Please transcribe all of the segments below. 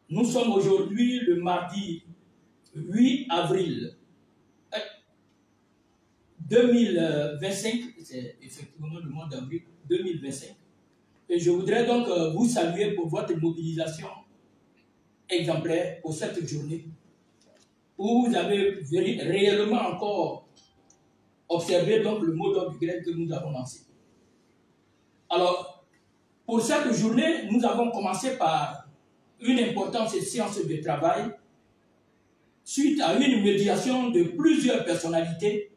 Nous sommes aujourd'hui le mardi 8 avril 2025, c'est effectivement le mois d'avril 2025. Et je voudrais donc vous saluer pour votre mobilisation exemplaire pour cette journée, où vous avez réellement encore observé donc le mot d'ordre du grec que nous avons lancé. Alors, pour cette journée, nous avons commencé par une importante séance de travail suite à une médiation de plusieurs personnalités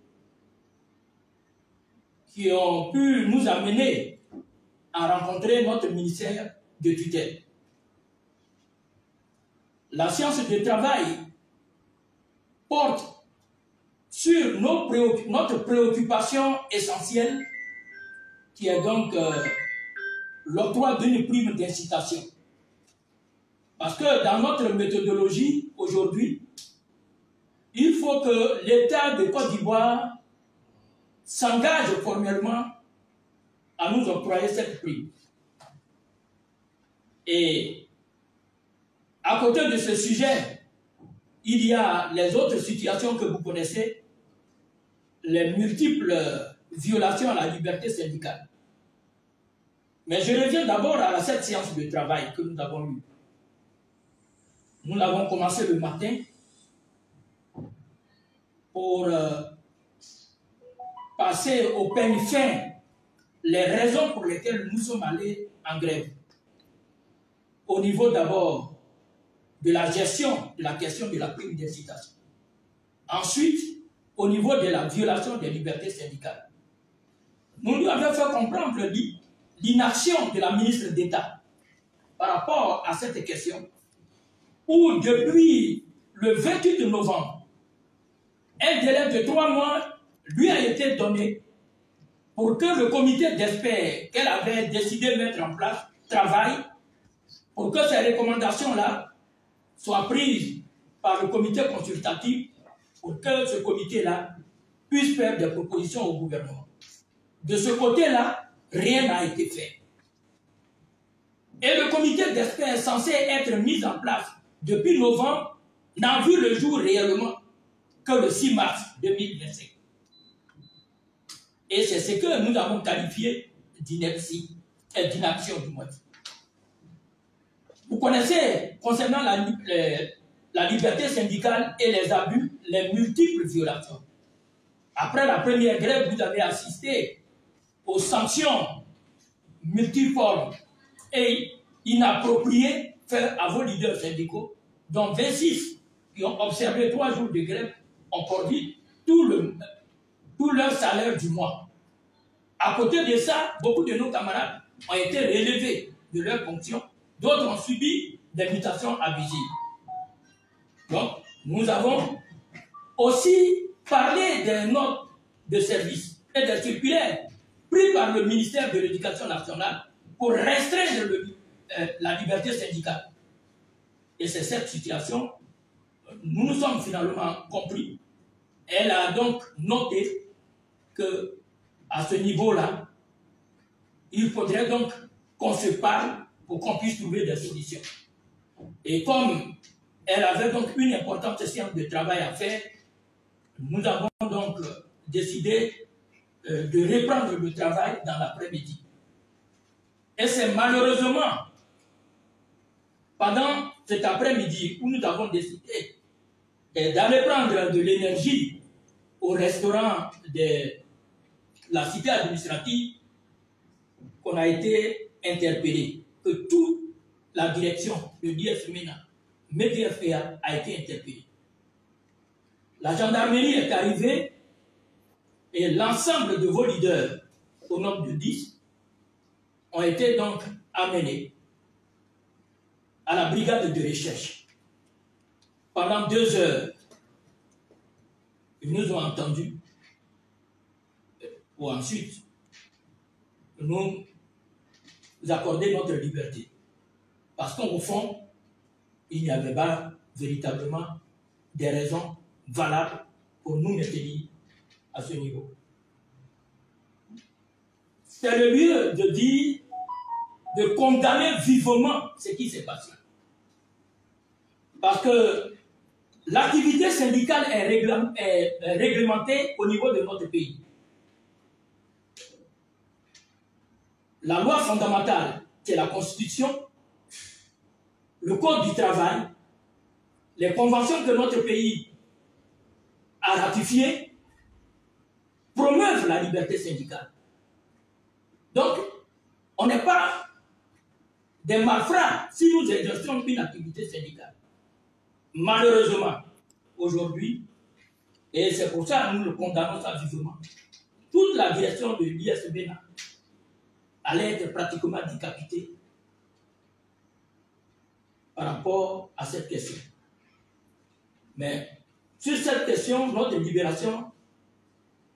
qui ont pu nous amener à rencontrer notre ministère de tutelle. La séance de travail porte sur notre préoccupation essentielle qui est donc l'octroi d'une prime d'incitation. Parce que dans notre méthodologie aujourd'hui, il faut que l'État de Côte d'Ivoire s'engage formellement à nous octroyer cette prime. Et à côté de ce sujet, il y a les autres situations que vous connaissez, les multiples violations à la liberté syndicale. Mais je reviens d'abord à cette séance de travail que nous avons eue. Nous l'avons commencé le matin pour passer au peigne fin les raisons pour lesquelles nous sommes allés en grève. Au niveau d'abord de la gestion de la question de la prime d'incitation. Ensuite, au niveau de la violation des libertés syndicales. Nous lui avons fait comprendre l'inaction de la ministre d'État par rapport à cette question, où depuis le 28 novembre, un délai de 3 mois lui a été donné pour que le comité d'experts qu'elle avait décidé de mettre en place travaille pour que ces recommandations-là soient prises par le comité consultatif pour que ce comité-là puisse faire des propositions au gouvernement. De ce côté-là, rien n'a été fait. Et le comité d'experts censé être mis en place depuis novembre n'a vu le jour réellement que le 6 mars 2025. Et c'est ce que nous avons qualifié d'ineptie, et d'inaction du moins. Vous connaissez, concernant la liberté syndicale et les abus, les multiples violations. Après la première grève, vous avez assisté aux sanctions multiformes et inappropriées faites à vos leaders syndicaux, dont 26 qui ont observé 3 jours de grève ont perdu tout leur salaire du mois. À côté de ça, beaucoup de nos camarades ont été relevés de leurs fonctions, d'autres ont subi des mutations abusives. Donc, nous avons aussi parlé des notes de service et des circulaires prises par le ministère de l'Éducation nationale pour restreindre la liberté syndicale. Et c'est cette situation, nous nous sommes finalement compris. Elle a donc noté que à ce niveau-là, il faudrait donc qu'on se parle pour qu'on puisse trouver des solutions. Et comme elle avait donc une importante séance de travail à faire, nous avons donc décidé de reprendre le travail dans l'après-midi. Et c'est malheureusement pendant cet après-midi où nous avons décidé d'aller prendre de l'énergie au restaurant de la cité administrative qu'on a été interpellé, que toute la direction de l'ISMENA, MEDIFEA, a été interpellée. La gendarmerie est arrivée et l'ensemble de vos leaders, au nombre de 10, ont été donc amenés à la brigade de recherche. Pendant 2 heures, ils nous ont entendus pour ensuite nous accorder notre liberté. Parce qu'au fond, il n'y avait pas véritablement des raisons valables pour nous maintenir à ce niveau. C'est le lieu de dire, de condamner vivement ce qui s'est passé. Parce que l'activité syndicale est réglementée au niveau de notre pays. La loi fondamentale, qui est la Constitution, le Code du travail, les conventions que notre pays a ratifiées, promeuvent la liberté syndicale. Donc, on n'est pas des malfrats si nous exerçons une activité syndicale. Malheureusement, aujourd'hui, et c'est pour ça que nous le condamnons ça vivement, toute la direction de l'ISBNA allait être pratiquement décapitée par rapport à cette question. Mais sur cette question, notre libération,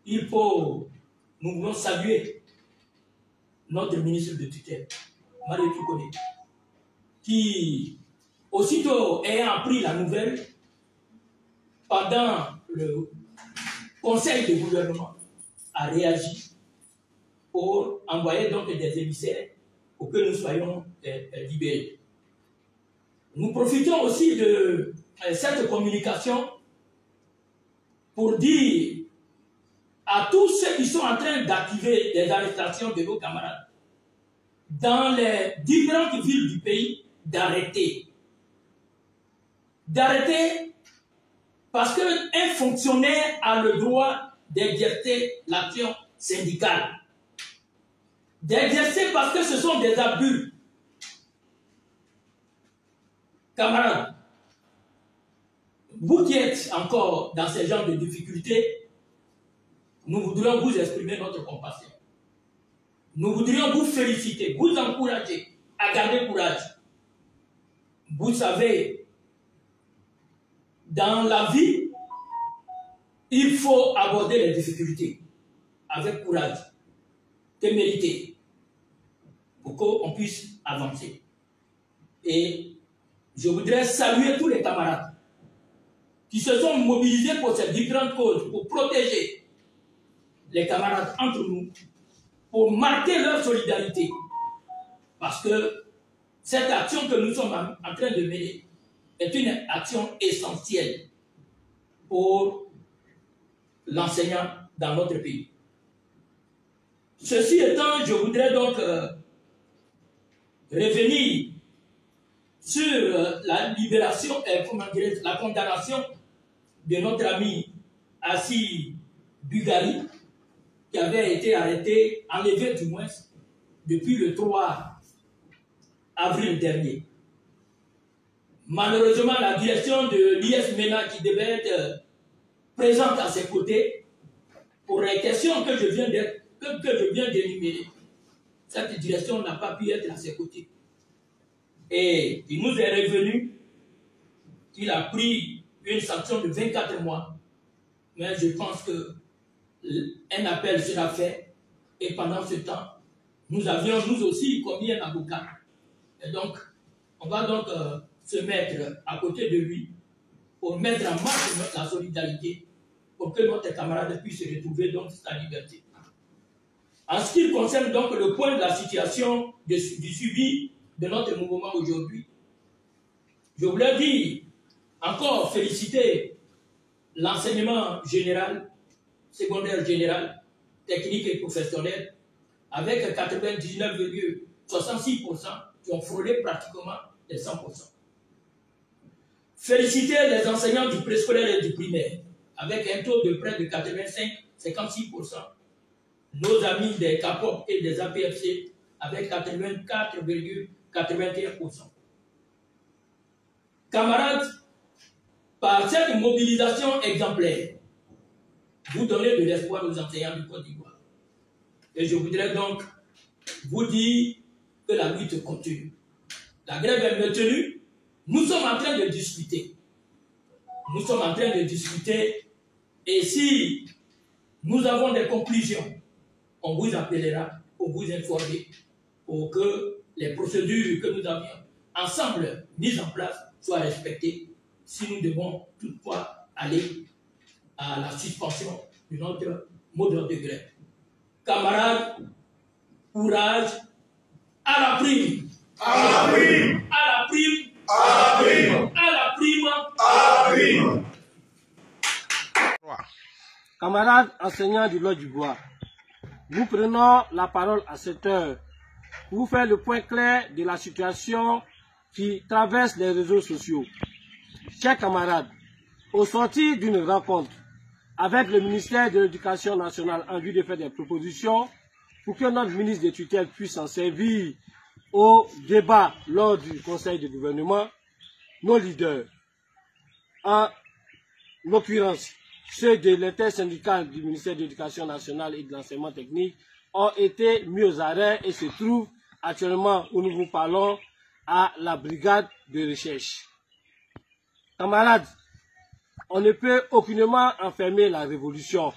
il faut, nous voulons saluer notre ministre de tutelle, Marie Toukoné, qui, aussitôt ayant appris la nouvelle, pendant le conseil de gouvernement, a réagi pour envoyer donc des émissaires pour que nous soyons libérés. Nous profitons aussi de cette communication pour dire à tous ceux qui sont en train d'activer des arrestations de nos camarades dans les différentes villes du pays d'arrêter. D'arrêter parce qu'un fonctionnaire a le droit d'exercer l'action syndicale. D'exercer parce que ce sont des abus. Camarades, vous qui êtes encore dans ce genre de difficultés, nous voudrions vous exprimer notre compassion. Nous voudrions vous féliciter, vous encourager à garder courage. Vous savez, dans la vie, il faut aborder les difficultés avec courage, témérité, pour qu'on puisse avancer. Et je voudrais saluer tous les camarades qui se sont mobilisés pour ces différentes causes, pour protéger les camarades entre nous, pour marquer leur solidarité. Parce que cette action que nous sommes en train de mener est une action essentielle pour l'enseignant dans notre pays. Ceci étant, je voudrais donc revenir sur la libération et la condamnation de notre ami Assi Bugari, qui avait été arrêté, enlevé du moins, depuis le 3 avril dernier. Malheureusement, la direction de l'ISMENA, qui devait être présente à ses côtés, pour les questions que je viens d'énumérer, cette direction n'a pas pu être à ses côtés. Et il nous est revenu qu'il a pris une sanction de 24 mois. Mais je pense qu'un appel sera fait. Et pendant ce temps, nous avions nous aussi commis un avocat. Et donc, on va donc se mettre à côté de lui pour mettre en marche la solidarité pour que notre camarade puisse retrouver donc sa liberté. En ce qui concerne donc le point de la situation du suivi de notre mouvement aujourd'hui, je voulais dire, encore féliciter l'enseignement général, secondaire général, technique et professionnel, avec 99,66% qui ont frôlé pratiquement les 100%. Féliciter les enseignants du préscolaire et du primaire, avec un taux de près de 85-56%. Nos amis des CAPOP et des APFC, avec 84,81%. Camarades, par cette mobilisation exemplaire, vous donnez de l'espoir aux enseignants du Côte d'Ivoire. Et je voudrais donc vous dire que la lutte continue. La grève est maintenue. Nous sommes en train de discuter. Nous sommes en train de discuter. Et si nous avons des conclusions, on vous appellera pour vous informer, pour que les procédures que nous avions ensemble mises en place soient respectées, si nous devons toutefois aller à la suspension de notre mode de grève. Camarades, courage, à la prime. À la prime. À la prime. À la prime. À la prime. Camarades enseignants du Lot du Bois, nous prenons la parole à cette heure pour vous faire le point clair de la situation qui traverse les réseaux sociaux. Chers camarades, au sortir d'une rencontre avec le ministère de l'Éducation nationale en vue de faire des propositions pour que notre ministre des tutelles puisse en servir au débat lors du conseil de gouvernement, nos leaders, en l'occurrence ceux de l'intersyndicale du ministère de l'Éducation nationale et de l'enseignement technique, ont été mis aux arrêts et se trouvent actuellement où nous vous parlons à la brigade de recherche. Camarades, on ne peut aucunement enfermer la révolution.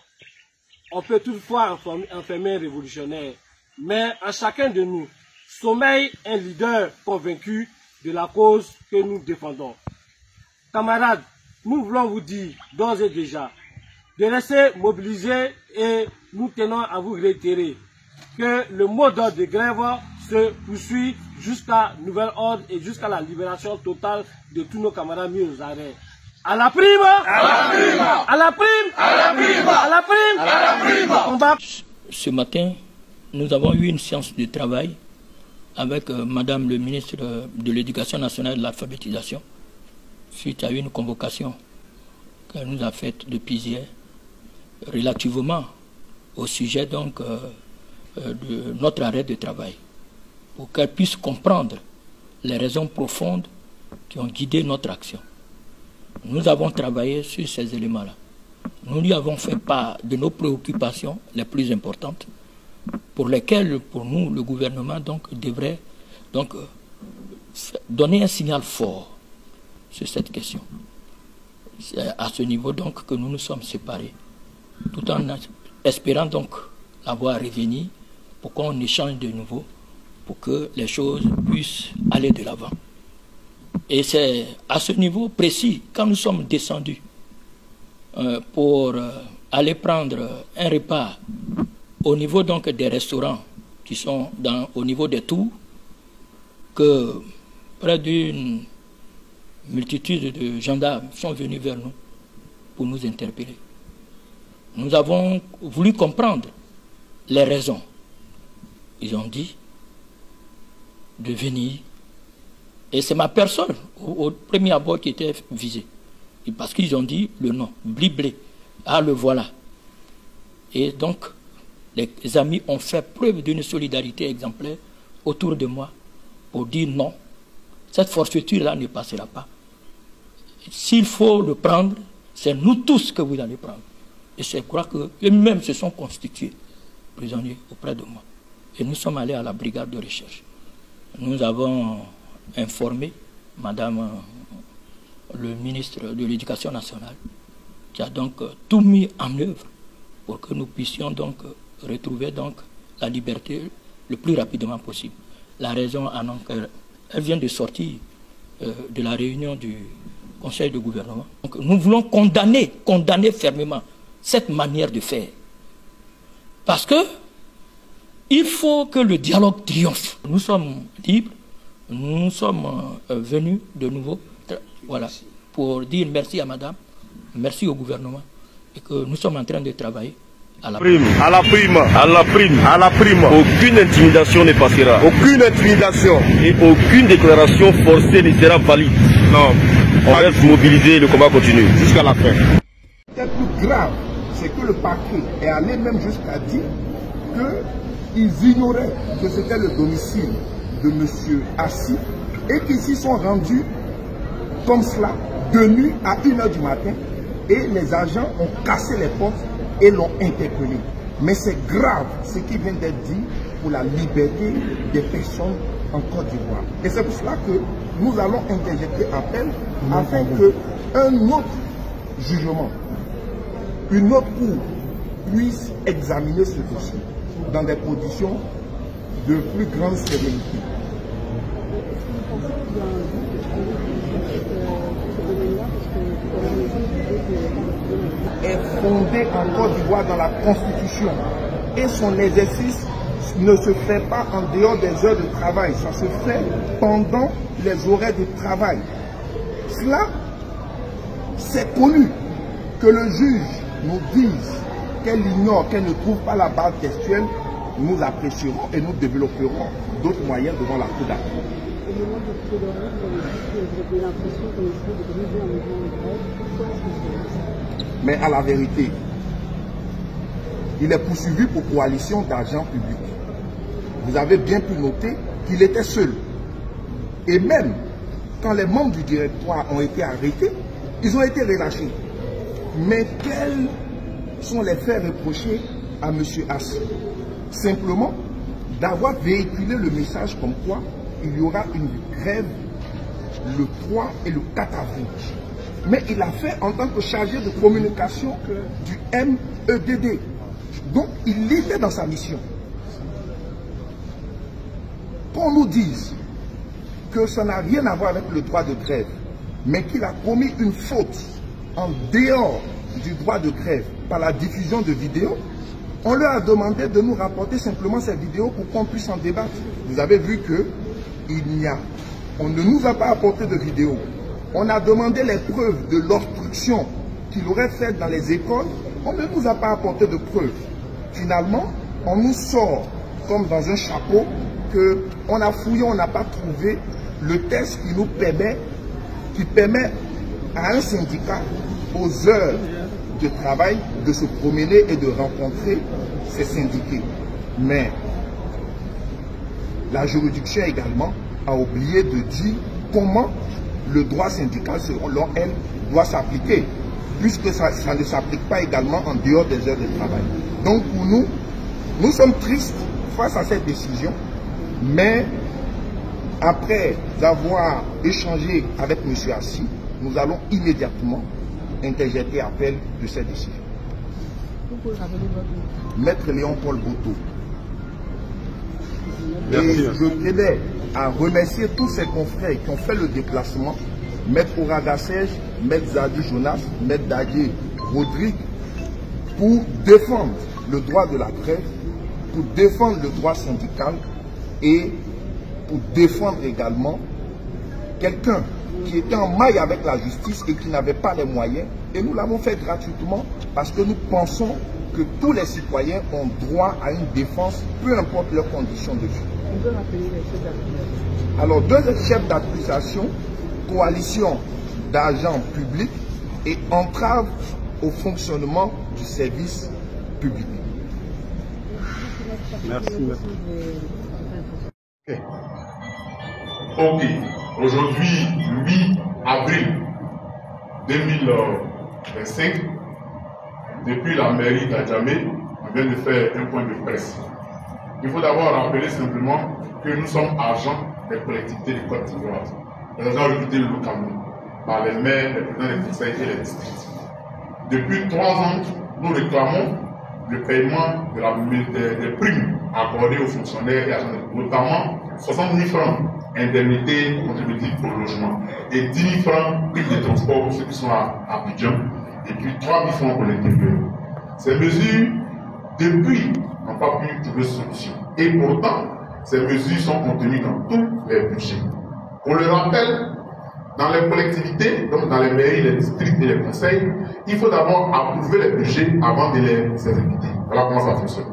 On peut toutefois enfermer un révolutionnaire. Mais à chacun de nous, sommeille un leader convaincu de la cause que nous défendons. Camarades, nous voulons vous dire d'ores et déjà de rester mobilisés et nous tenons à vous réitérer que le mot d'ordre de grève se poursuit jusqu'à nouvel ordre et jusqu'à la libération totale de tous nos camarades mis aux arrêts. À la prime! À la prime! À la prime! À la prime! À la prime! À la prime! Ce matin, nous avons eu une séance de travail avec Madame le ministre de l'Éducation nationale et de l'alphabétisation suite à une convocation qu'elle nous a faite depuis hier relativement au sujet donc de notre arrêt de travail pour qu'elle puisse comprendre les raisons profondes qui ont guidé notre action. Nous avons travaillé sur ces éléments-là. Nous lui avons fait part de nos préoccupations les plus importantes pour lesquelles, pour nous, le gouvernement devrait donner un signal fort sur cette question. C'est à ce niveau donc que nous nous sommes séparés, tout en espérant donc la voir revenir pour qu'on échange de nouveau, pour que les choses puissent aller de l'avant. Et c'est à ce niveau précis, quand nous sommes descendus pour aller prendre un repas au niveau donc des restaurants qui sont au niveau des tours, que près d'une multitude de gendarmes sont venus vers nous pour nous interpeller. Nous avons voulu comprendre les raisons. Ils ont dit de venir. Et c'est ma personne, au premier abord, qui était visée. Parce qu'ils ont dit le nom, Bliblé. Ah, le voilà. Et donc, les amis ont fait preuve d'une solidarité exemplaire autour de moi pour dire non, cette forfaiture-là ne passera pas. S'il faut le prendre, c'est nous tous que vous allez prendre. Et je crois qu'eux-mêmes se sont constitués prisonniers auprès de moi. Et nous sommes allés à la brigade de recherche. Nous avons informé Madame le ministre de l'Éducation nationale, qui a donc tout mis en œuvre pour que nous puissions donc retrouver donc la liberté le plus rapidement possible. La raison en est qu'elle vient de sortir de la réunion du Conseil de gouvernement. Donc, nous voulons condamner fermement cette manière de faire. Parce que il faut que le dialogue triomphe. Nous sommes libres, nous sommes venus de nouveau voilà, pour dire merci à Madame, merci au gouvernement, et que nous sommes en train de travailler à la prime. À la prime. À la prime. À la prime. Aucune intimidation ne passera. Aucune intimidation. Et aucune déclaration forcée ne sera valide. Non. On reste mobilisé, le combat continue. Jusqu'à la fin. Le plus grave, c'est que le parquet est allé même jusqu'à dire qu'ils ignoraient que c'était le domicile de M. Assis et qu'ils s'y sont rendus comme cela, de nuit à 1h du matin, et les agents ont cassé les portes et l'ont interpellé. Mais c'est grave ce qui vient d'être dit pour la liberté des personnes en Côte d'Ivoire. Et c'est pour cela que nous allons interjeter appel afin qu'un autre jugement, une autre cour puisse examiner ce dossier dans des conditions de plus grande sérénité. Est fondé en Côte d'Ivoire dans la Constitution et son exercice ne se fait pas en dehors des heures de travail, ça se fait pendant les horaires de travail. Cela, c'est connu que le juge nous dise qu'elle ignore, qu'elle ne trouve pas la base textuelle, nous apprécierons et nous développerons d'autres moyens devant la cour d'appel. Au moment de plaidoirie, vous avez l'impression qu'on essaie de briser un mouvement de grève. Pourquoi est-ce que c'est ça? Mais à la vérité, il est poursuivi pour coalition d'agents publics. Vous avez bien pu noter qu'il était seul. Et même quand les membres du directoire ont été arrêtés, ils ont été relâchés. Mais quels sont les faits reprochés à M. Assi? Simplement d'avoir véhiculé le message comme quoi il y aura une grève le 3 et le 4 avril. Mais il a fait en tant que chargé de communication du MEDD. Donc il était dans sa mission. Qu'on nous dise que ça n'a rien à voir avec le droit de grève, mais qu'il a commis une faute en dehors du droit de grève par la diffusion de vidéos, on leur a demandé de nous rapporter simplement ces vidéos pour qu'on puisse en débattre. Vous avez vu que on ne nous a pas apporté de vidéos. On a demandé les preuves de l'obstruction qu'il aurait faite dans les écoles. On ne nous a pas apporté de preuves. Finalement, on nous sort comme dans un chapeau qu'on a fouillé, on n'a pas trouvé le test qui permet à un syndicat, aux heures de travail, de se promener et de rencontrer ses syndiqués. Mais la juridiction également a oublié de dire comment le droit syndical, selon elle, doit s'appliquer, puisque ça ne s'applique pas également en dehors des heures de travail. Donc pour nous, nous sommes tristes face à cette décision, mais après avoir échangé avec M. Assi, nous allons immédiatement interjeter appel de cette décision. Maître Léon-Paul Boto. Et je tenais à remercier tous ses confrères qui ont fait le déplacement, Maître Oraga Serge, Maître Zadou Jonas, Maître Dadier Rodrigue, pour défendre le droit de la grève, pour défendre le droit syndical et pour défendre également quelqu'un qui était en maille avec la justice et qui n'avait pas les moyens. Et nous l'avons fait gratuitement parce que nous pensons que tous les citoyens ont droit à une défense, peu importe leurs conditions de vie. On peut rappeler les chefs d'accusation. Alors, deux chefs d'accusation, coalition d'agents publics et entrave au fonctionnement du service public. Merci. Ok. Aujourd'hui, 8 avril 2025, depuis la mairie d'Adjamé, on vient de faire un point de presse. Il faut d'abord rappeler simplement que nous sommes agents des collectivités de Côte d'Ivoire. Les agents recrutés localement par les maires, les présidents des conseils et les districts. Depuis 3 ans, nous réclamons le paiement des primes accordées aux fonctionnaires et agents, notamment 60 000 francs indemnité contributive au logement et 10 000 francs prime de transport pour ceux qui sont à Abidjan et puis 3 000 francs pour l'intérieur. Ces mesures, depuis, n'ont pas pu trouver solution. Et pourtant, ces mesures sont contenues dans tous les budgets. On le rappelle, dans les collectivités, donc dans les mairies, les districts et les conseils, il faut d'abord approuver les budgets avant de les exécuter. Voilà comment ça fonctionne.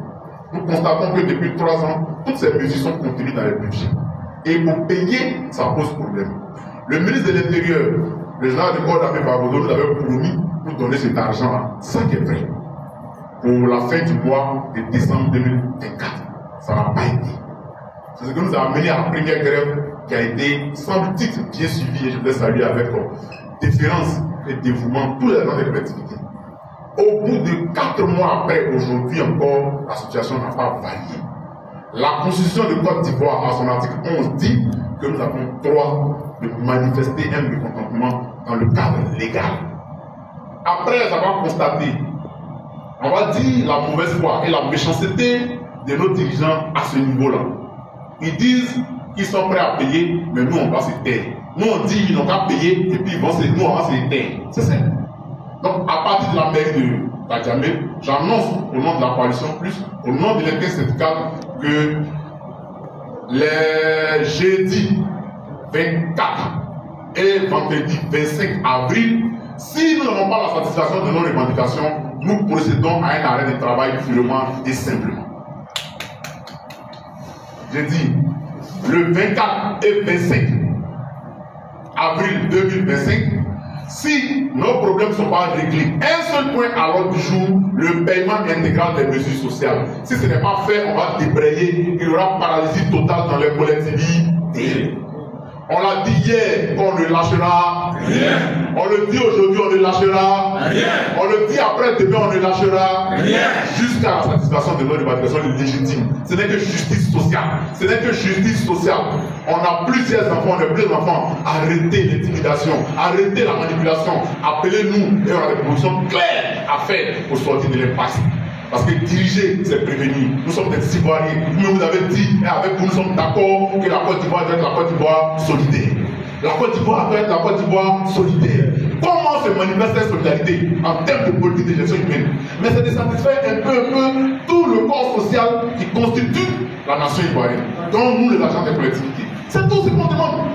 Nous constatons que depuis 3 ans, toutes ces mesures sont contenues dans les budgets. Et pour payer, ça pose problème. Le ministre de l'Intérieur, le général de corps d'armée Barbodo, nous avait promis de donner cet argent-là. C'est ça qui est vrai. Pour la fin du mois de décembre 2024. Ça n'a pas été. C'est ce que nous a amené à la première grève qui a été, sans titre, bien suivie, et je voulais saluer avec déférence et dévouement tous les agents des collectivités. Au bout de 4 mois après, aujourd'hui encore, la situation n'a pas varié. La Constitution de Côte d'Ivoire, à son article 11, dit que nous avons le droit de manifester un mécontentement dans le cadre légal. Après avoir constaté, on va dire la mauvaise foi et la méchanceté de nos dirigeants à ce niveau-là. Ils disent qu'ils sont prêts à payer, mais nous on va se taire. Nous on dit qu'ils n'ont qu'à payer et puis nous on va se taire. C'est ça. Donc à partir de la mairie de Adjamé, j'annonce au nom de la coalition plus, au nom de l'intersyndical, que les jeudi 24 et vendredi 25 avril, si nous n'avons pas la satisfaction de nos revendications, nous procédons à un arrêt de travail purement et simplement. J'ai dit, le 24 et 25 avril 2025, si nos problèmes ne sont pas réglés, un seul point à l'ordre du jour, le paiement intégral des mesures sociales. Si ce n'est pas fait, on va débrayer, il y aura paralysie totale dans les collectivités. On l'a dit hier qu'on ne lâchera rien. On le dit aujourd'hui, on ne lâchera rien. On le dit après demain, on ne lâchera rien. Jusqu'à la satisfaction de nos revendications légitimes. Ce n'est que justice sociale. Ce n'est que justice sociale. On a plusieurs enfants, on a plusieurs enfants. Arrêtez l'intimidation, arrêtez la manipulation. Appelez-nous et on a des propositions claires à faire pour sortir de l'impasse. Parce que diriger, c'est prévenir. Nous sommes des Ivoiriens. Vous avez dit, et avec vous, nous sommes d'accord que la Côte d'Ivoire doit être la Côte d'Ivoire solidaire. La Côte d'Ivoire doit être la Côte d'Ivoire solidaire. Comment se manifeste cette solidarité en termes de politique de gestion humaine? Mais c'est de satisfaire un peu tout le corps social qui constitue la nation ivoirienne, dont nous, les agents des collectivités. C'est tout ce qu'on demande.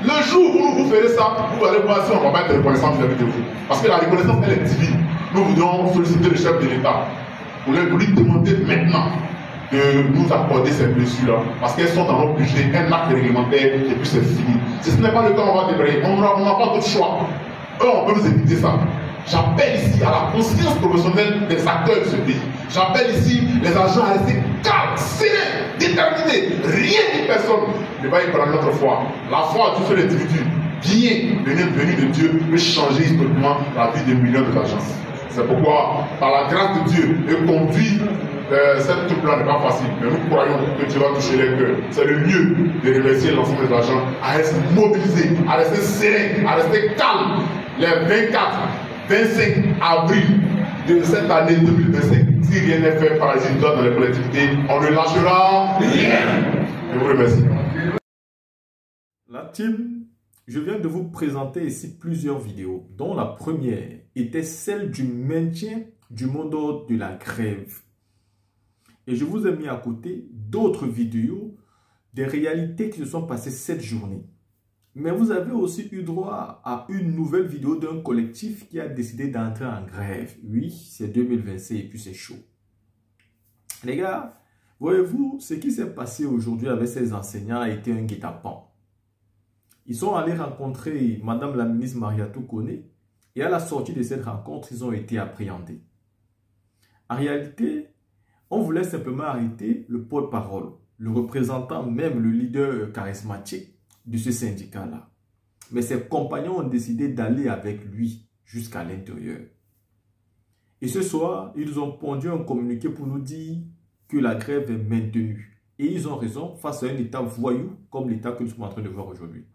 Le jour où vous ferez ça, vous allez voir si on ne va pas être reconnaissant vis-à-vis de vous. Parce que la reconnaissance, elle est divine. Nous voudrions solliciter le chef de l'État pour lui demander maintenant de nous accorder ces mesures-là, parce qu'elles sont dans notre budget, un acte réglementaire, et puis c'est fini. Si ce n'est pas le cas, on va débrayer. On n'a pas d'autre choix. On peut nous éviter ça. J'appelle ici à la conscience professionnelle des acteurs de ce pays. J'appelle ici les agents à rester calmes, sereins, déterminés. Rien ni personne ne va y prendre notre foi. La foi du seul individu, bien venu de Dieu, peut changer historiquement la vie de millions d'agents. C'est pourquoi, par la grâce de Dieu, et conduire cette troupe-là n'est pas facile. Mais nous croyons que Dieu va toucher les cœurs. C'est le lieu de remercier l'ensemble des agents à rester mobilisés, à rester sereins, à rester calmes. Les 24, 25 avril de cette année 2025, si rien n'est fait par les étudiants dans les collectivités, on ne lâchera rien. Je vous remercie. La team, je viens de vous présenter ici plusieurs vidéos, dont la première était celle du maintien du mot d'ordre de la grève. Et je vous ai mis à côté d'autres vidéos des réalités qui se sont passées cette journée. Mais vous avez aussi eu droit à une nouvelle vidéo d'un collectif qui a décidé d'entrer en grève. Oui, c'est 2025 et puis c'est chaud. Les gars, voyez-vous, ce qui s'est passé aujourd'hui avec ces enseignants a été un guet-apens. Ils sont allés rencontrer Madame la ministre Mariatou Koné et à la sortie de cette rencontre, ils ont été appréhendés. En réalité, on voulait simplement arrêter le porte-parole, le représentant, même le leader charismatique de ce syndicat-là. Mais ses compagnons ont décidé d'aller avec lui jusqu'à l'intérieur. Et ce soir, ils ont pondu un communiqué pour nous dire que la grève est maintenue. Et ils ont raison face à un État voyou comme l'État que nous sommes en train de voir aujourd'hui.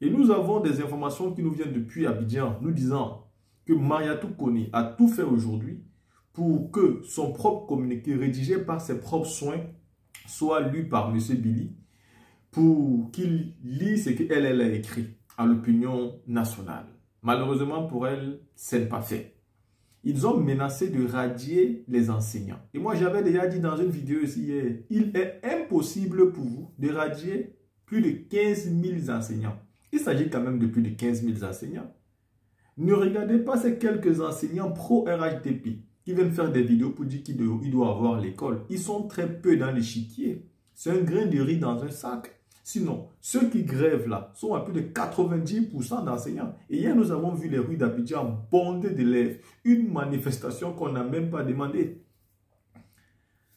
Et nous avons des informations qui nous viennent depuis Abidjan, nous disant que Mariatou Koné a tout fait aujourd'hui pour que son propre communiqué rédigé par ses propres soins soit lu par M. Billy pour qu'il lise ce qu'elle a écrit à l'opinion nationale. Malheureusement pour elle, ce n'est pas fait. Ils ont menacé de radier les enseignants. Et moi, j'avais déjà dit dans une vidéo ici hier, il est impossible pour vous de radier plus de 15 000 enseignants. Il s'agit quand même de plus de 15 000 enseignants. Ne regardez pas ces quelques enseignants pro-RHDP qui viennent faire des vidéos pour dire qu'ils doivent avoir l'école. Ils sont très peu dans l'échiquier. C'est un grain de riz dans un sac. Sinon, ceux qui grèvent là sont à plus de 90% d'enseignants. Et hier, nous avons vu les rues d'Abidjan bondées d'élèves. Une manifestation qu'on n'a même pas demandé.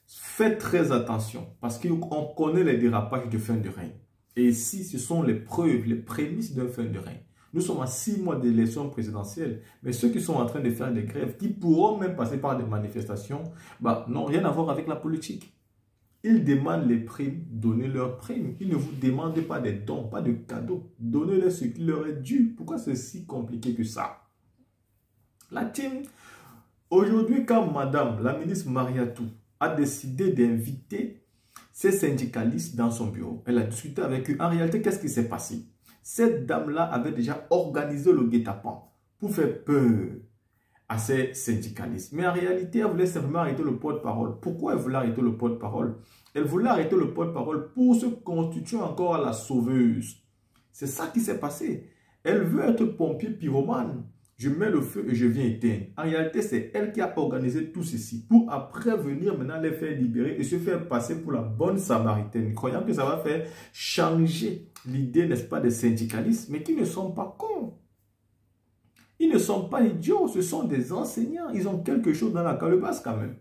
Faites très attention parce qu'on connaît les dérapages de fin de règne. Et ici, ce sont les preuves, les prémices d'un fin de règne. Nous sommes à 6 mois d'élection présidentielle, mais ceux qui sont en train de faire des grèves, qui pourront même passer par des manifestations, n'ont rien à voir avec la politique. Ils demandent les primes, donnez leurs primes. Ils ne vous demandent pas des dons, pas de cadeaux. Donnez-leur ce qui leur est dû. Pourquoi c'est si compliqué que ça? La team, aujourd'hui, quand Madame la ministre Mariatou a décidé d'inviter ces syndicalistes dans son bureau, elle a discuté avec eux. En réalité, qu'est-ce qui s'est passé? Cette dame-là avait déjà organisé le guet-apens pour faire peur à ces syndicalistes. Mais en réalité, elle voulait simplement arrêter le porte-parole. Pourquoi elle voulait arrêter le porte-parole? Elle voulait arrêter le porte-parole pour se constituer encore à la sauveuse. C'est ça qui s'est passé. Elle veut être pompier pyromane. je mets le feu et je viens éteindre. En réalité, c'est elle qui a organisé tout ceci pour après venir maintenant les faire libérer et se faire passer pour la bonne samaritaine, croyant que ça va faire changer l'idée, n'est-ce pas, des syndicalistes, mais qui ne sont pas cons. Ils ne sont pas idiots, ce sont des enseignants. Ils ont quelque chose dans la calebasse quand même.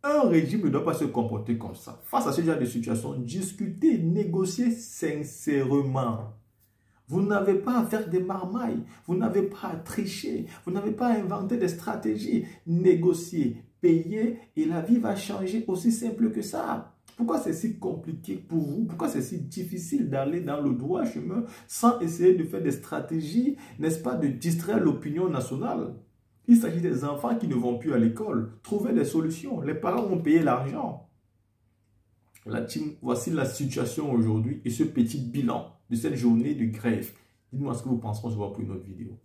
Un régime ne doit pas se comporter comme ça. Face à ce genre de situation, discuter, négocier sincèrement. Vous n'avez pas à faire des marmailles, vous n'avez pas à tricher, vous n'avez pas à inventer des stratégies. Négocier, payer et la vie va changer, aussi simple que ça. Pourquoi c'est si compliqué pour vous? Pourquoi c'est si difficile d'aller dans le droit chemin sans essayer de faire des stratégies, n'est-ce pas, de distraire l'opinion nationale? Il s'agit des enfants qui ne vont plus à l'école. Trouvez des solutions. Les parents vont payer l'argent. La team, voici la situation aujourd'hui et ce petit bilan de cette journée de grève. Dites-moi ce que vous pensez, on se voit pour une autre vidéo.